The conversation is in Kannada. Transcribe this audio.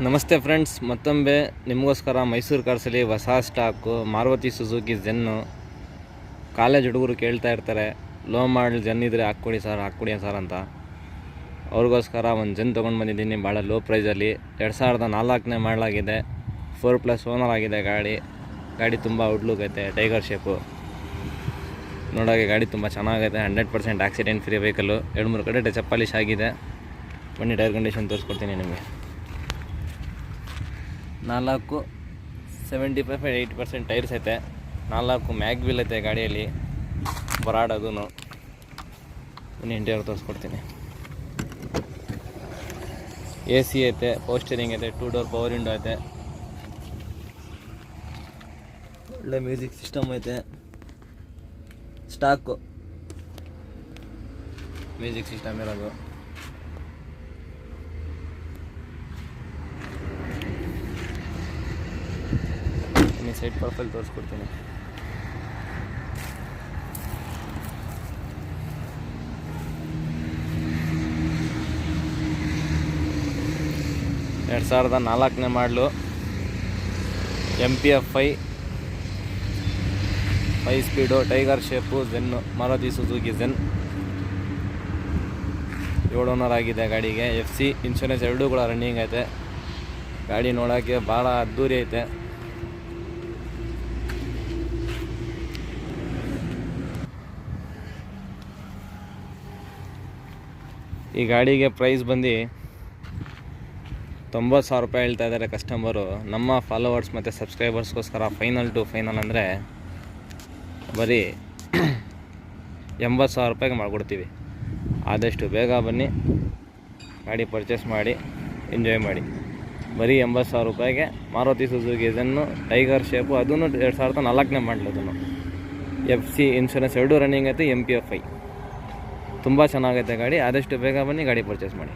ನಮಸ್ತೆ ಫ್ರೆಂಡ್ಸ್, ಮತ್ತೊಮ್ಮೆ ನಿಮಗೋಸ್ಕರ ಮೈಸೂರು ಕಾರ್ಸಲ್ಲಿ ಹೊಸ stock Maruti Suzuki Zen. College ಹುಡುಗರು ಕೇಳ್ತಾ ಇರ್ತಾರೆ, ಲೋ ಮಾಡಲ್ ಜೆನ್ ಇದ್ದರೆ ಹಾಕ್ಕೊಡಿ ಸರ್ ಅಂತ. ಅವ್ರಿಗೋಸ್ಕರ ಒಂದು ಜೆನ್ ತೊಗೊಂಡು ಬಂದಿದ್ದೀನಿ ಭಾಳ ಲೋ ಪ್ರೈಸಲ್ಲಿ. 2004ನೇ ಮಾಡಲಾಗಿದೆ, 4+ ಓನರ್ ಆಗಿದೆ ಗಾಡಿ ತುಂಬ ಔಟ್ಲುಕ್ ಐತೆ, ಟೈಗರ್ ಶೇಪು. ನೋಡೋಕ್ಕೆ ಗಾಡಿ ತುಂಬ ಚೆನ್ನಾಗೈತೆ, 100% ಆಕ್ಸಿಡೆಂಟ್ ಫ್ರೀ ವೆಹಿಕಲ್ಲು. 2-3 ಕಡೆ ಟಚ್ ಪಾಲಿಶ್ ಆಗಿದೆ. ಬನ್ನಿ ಟೈರ್ ಕಂಡೀಷನ್ ತೋರಿಸ್ಕೊಡ್ತೀನಿ ನಿಮಗೆ. 4 75-80% ಟೈರ್ಸ್ ಐತೆ, 4 ಮ್ಯಾಗ್ ವೀಲ್ ಐತೆ ಗಾಡಿಯಲ್ಲಿ, ಬರಾಡೋದು. ಬನ್ನಿ ಇಂಟೀರಿಯರ್ ತೋರಿಸ್ಕೊಡ್ತೀನಿ. AC ಐತೆ, ಪೋಸ್ಟರಿಂಗ್ ಐತೆ, 2 ಡೋರ್ ಪವರ್ ವಿಂಡೋ ಐತೆ, ಒಳ್ಳೆ ಮ್ಯೂಸಿಕ್ ಸಿಸ್ಟಮ್ ಐತೆ. ಸ್ಟಾಕು ಮ್ಯೂಸಿಕ್ ಸಿಸ್ಟಮ್ ಇರೋದು. ಸೈಡ್ ಪ್ರೊಫೈಲ್ ತೋರಿಸ್ಕೊಡ್ತೀನಿ. ಎರಡು 2004ನೇ ಮಾಡಲು, MPF 5 speed, tiger shape, Zen, Maruti Suzuki Zen. 7 owner ಆಗಿದೆ ಗಾಡಿಗೆ. FC ಇನ್ಶೂರೆನ್ಸ್ 2 ಕೂಡ ರನ್ನಿಂಗ್ ಐತೆ. ಗಾಡಿ ನೋಡೋಕ್ಕೆ ಭಾಳ ಅದ್ದೂರಿ ಐತೆ. ಈ ಗಾಡಿಗೆ ಪ್ರೈಸ್ ಬಂದು 90,000 ರೂಪಾಯಿ ಹೇಳ್ತಾ ಇದ್ದಾರೆ ಕಸ್ಟಮರು. ನಮ್ಮ ಫಾಲೋವರ್ಸ್ ಮತ್ತು ಸಬ್ಸ್ಕ್ರೈಬರ್ಸ್ಗೋಸ್ಕರ ಫೈನಲ್ ಟು ಫೈನಲ್ ಅಂದರೆ ಬರೀ 80,000 ರೂಪಾಯಿಗೆ ಮಾಡಿಕೊಡ್ತೀವಿ. ಆದಷ್ಟು ಬೇಗ ಬನ್ನಿ, ಗಾಡಿ ಪರ್ಚೇಸ್ ಮಾಡಿ ಎಂಜಾಯ್ ಮಾಡಿ. ಬರೀ 80,000 ರೂಪಾಯಿಗೆ Maruti Suzuki Zen, tiger shape, ಅದೂ 2004ನೇ ಮಾಡಲು. ಅದನ್ನು FC ಇನ್ಶೂರೆನ್ಸ್ 2 ರನ್ನಿಂಗ್ ಐತೆ, MPF 5. ತುಂಬ ಚೆನ್ನಾಗೈತೆ ಗಾಡಿ. ಆದಷ್ಟು ಬೇಗ ಬನ್ನಿ, ಗಾಡಿ ಪರ್ಚೇಸ್ ಮಾಡಿ.